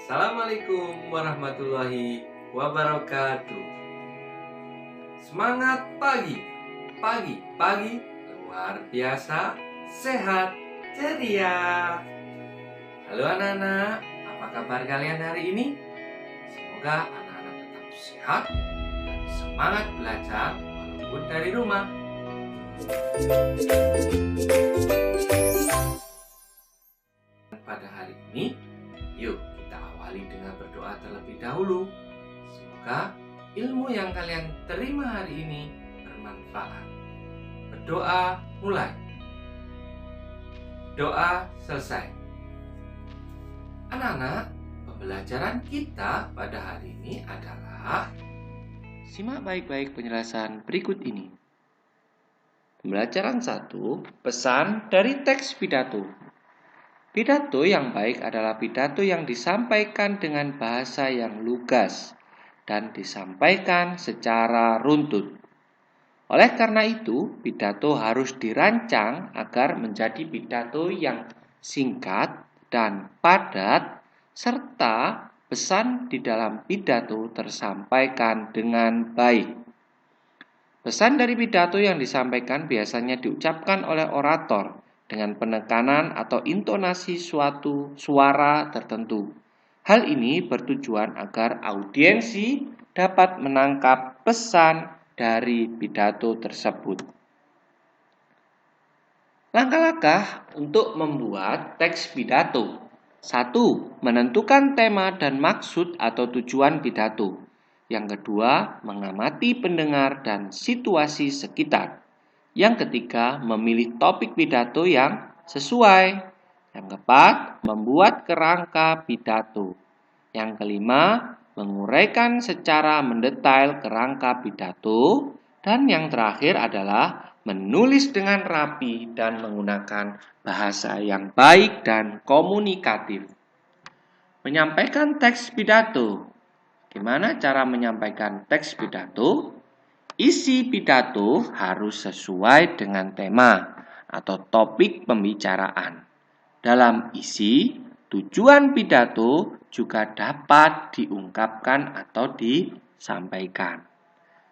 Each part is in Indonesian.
Assalamualaikum warahmatullahi wabarakatuh. Semangat pagi, pagi luar biasa, sehat, ceria. Halo anak-anak, apa kabar kalian hari ini? Semoga anak-anak tetap sehat dan semangat belajar walaupun dari rumah. Pada hari ini, yuk kita awali dengan berdoa terlebih dahulu. Semoga ilmu yang kalian terima hari ini bermanfaat. Berdoa mulai. Doa selesai. Anak-anak, pembelajaran kita pada hari ini adalah simak baik-baik penjelasan berikut ini. Pembelajaran 1, pesan dari teks pidato. Pidato yang baik adalah pidato yang disampaikan dengan bahasa yang lugas dan disampaikan secara runtut. Oleh karena itu, pidato harus dirancang agar menjadi pidato yang singkat dan padat, serta pesan di dalam pidato tersampaikan dengan baik. Pesan dari pidato yang disampaikan biasanya diucapkan oleh orator dengan penekanan atau intonasi suatu suara tertentu. Hal ini bertujuan agar audiensi dapat menangkap pesan dari pidato tersebut. Langkah-langkah untuk membuat teks pidato. 1. Menentukan tema dan maksud atau tujuan pidato. Yang kedua, mengamati pendengar dan situasi sekitar. Yang ketiga, memilih topik pidato yang sesuai. Yang keempat, membuat kerangka pidato. Yang kelima, menguraikan secara mendetail kerangka pidato. Dan yang terakhir adalah menulis dengan rapi dan menggunakan bahasa yang baik dan komunikatif. Menyampaikan teks pidato. Gimana cara menyampaikan teks pidato? Isi pidato harus sesuai dengan tema atau topik pembicaraan. Dalam isi, tujuan pidato juga dapat diungkapkan atau disampaikan.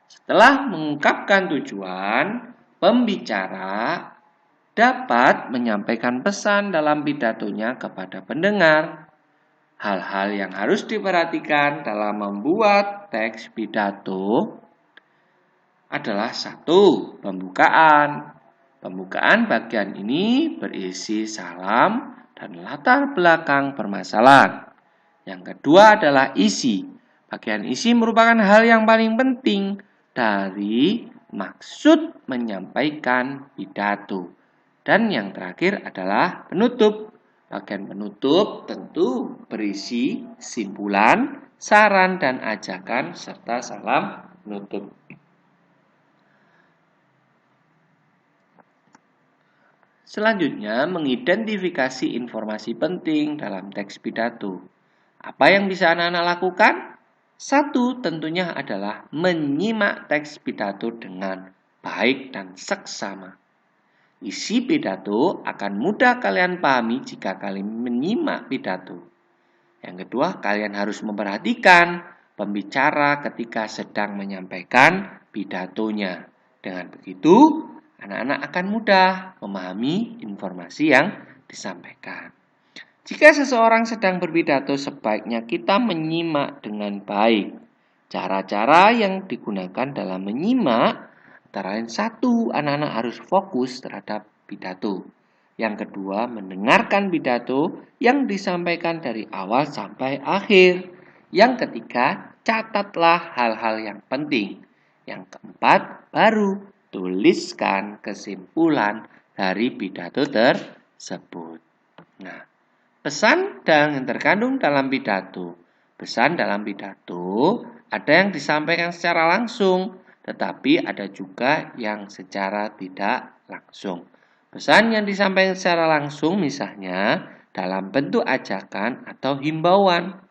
Setelah mengungkapkan tujuan, pembicara dapat menyampaikan pesan dalam pidatonya kepada pendengar. Hal-hal yang harus diperhatikan dalam membuat teks pidato adalah 1. Pembukaan. Pembukaan bagian ini berisi salam dan latar belakang permasalahan. Yang kedua adalah isi. Bagian isi merupakan hal yang paling penting dari maksud menyampaikan pidato. Dan yang terakhir adalah penutup. Bagian penutup tentu berisi simpulan, saran dan ajakan serta salam penutup. Selanjutnya, mengidentifikasi informasi penting dalam teks pidato. Apa yang bisa anak-anak lakukan? 1. Tentunya adalah menyimak teks pidato dengan baik dan seksama. Isi pidato akan mudah kalian pahami jika kalian menyimak pidato. Yang kedua, kalian harus memperhatikan pembicara ketika sedang menyampaikan pidatonya. Dengan begitu, anak-anak akan mudah memahami informasi yang disampaikan. Jika seseorang sedang berpidato, sebaiknya kita menyimak dengan baik. Cara-cara yang digunakan dalam menyimak antara lain 1. Anak-anak harus fokus terhadap pidato. Yang kedua, mendengarkan pidato yang disampaikan dari awal sampai akhir. Yang ketiga, catatlah hal-hal yang penting. Yang keempat, baru tuliskan kesimpulan dari pidato tersebut. Nah, pesan yang terkandung dalam pidato. Pesan dalam pidato ada yang disampaikan secara langsung, tetapi ada juga yang secara tidak langsung. Pesan yang disampaikan secara langsung misalnya dalam bentuk ajakan atau himbauan.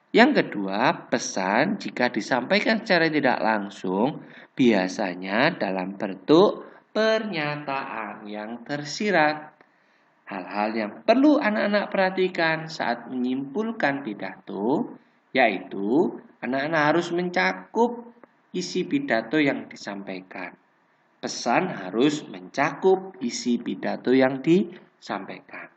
Yang kedua, pesan jika disampaikan secara tidak langsung biasanya dalam bentuk pernyataan yang tersirat. Hal-hal yang perlu anak-anak perhatikan saat menyimpulkan pidato, yaitu anak-anak harus mencakup isi pidato yang disampaikan. Pesan harus mencakup isi pidato yang disampaikan.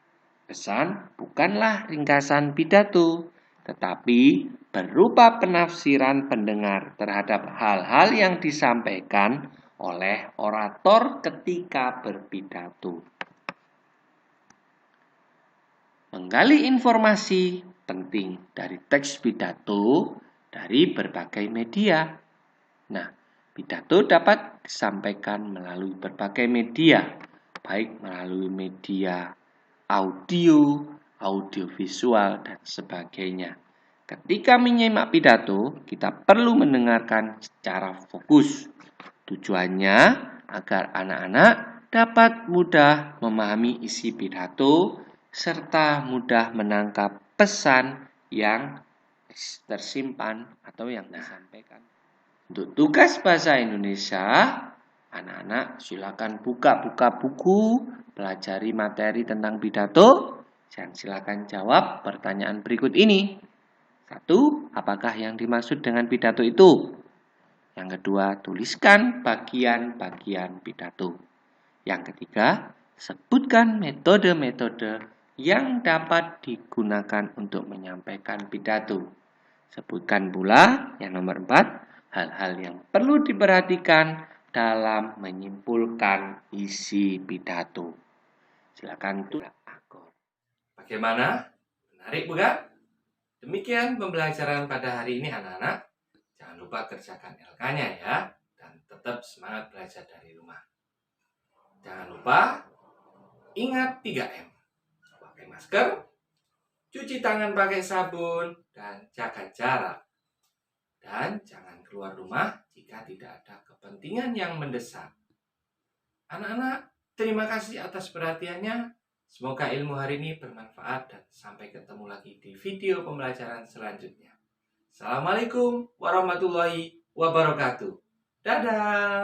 Pesan bukanlah ringkasan pidato, tetapi berupa penafsiran pendengar terhadap hal-hal yang disampaikan oleh orator ketika berpidato. Menggali informasi penting dari teks pidato dari berbagai media. Nah, pidato dapat disampaikan melalui berbagai media, baik melalui media audio, audiovisual, dan sebagainya. Ketika menyimak pidato, kita perlu mendengarkan secara fokus. Tujuannya agar anak-anak dapat mudah memahami isi pidato serta mudah menangkap pesan yang tersimpan atau yang disampaikan. Untuk tugas bahasa Indonesia, anak-anak silakan buka buku, pelajari materi tentang pidato, dan silakan jawab pertanyaan berikut ini. 1. Apakah yang dimaksud dengan pidato itu? Yang kedua, tuliskan bagian-bagian pidato. Yang ketiga, sebutkan metode-metode yang dapat digunakan untuk menyampaikan pidato. Sebutkan pula yang nomor 4, hal-hal yang perlu diperhatikan dalam menyimpulkan isi pidato. Silakan tulis akor. Bagaimana? Menarik bukan? Demikian pembelajaran pada hari ini anak-anak. Jangan lupa kerjakan LK-nya ya. Dan tetap semangat belajar dari rumah. Jangan lupa ingat 3M. Pakai masker, cuci tangan pakai sabun, dan jaga jarak. Dan jangan keluar rumah jika tidak ada kepentingan yang mendesak. Anak-anak, terima kasih atas perhatiannya. Semoga ilmu hari ini bermanfaat dan sampai ketemu lagi di video pembelajaran selanjutnya. Assalamualaikum warahmatullahi wabarakatuh. Dadah!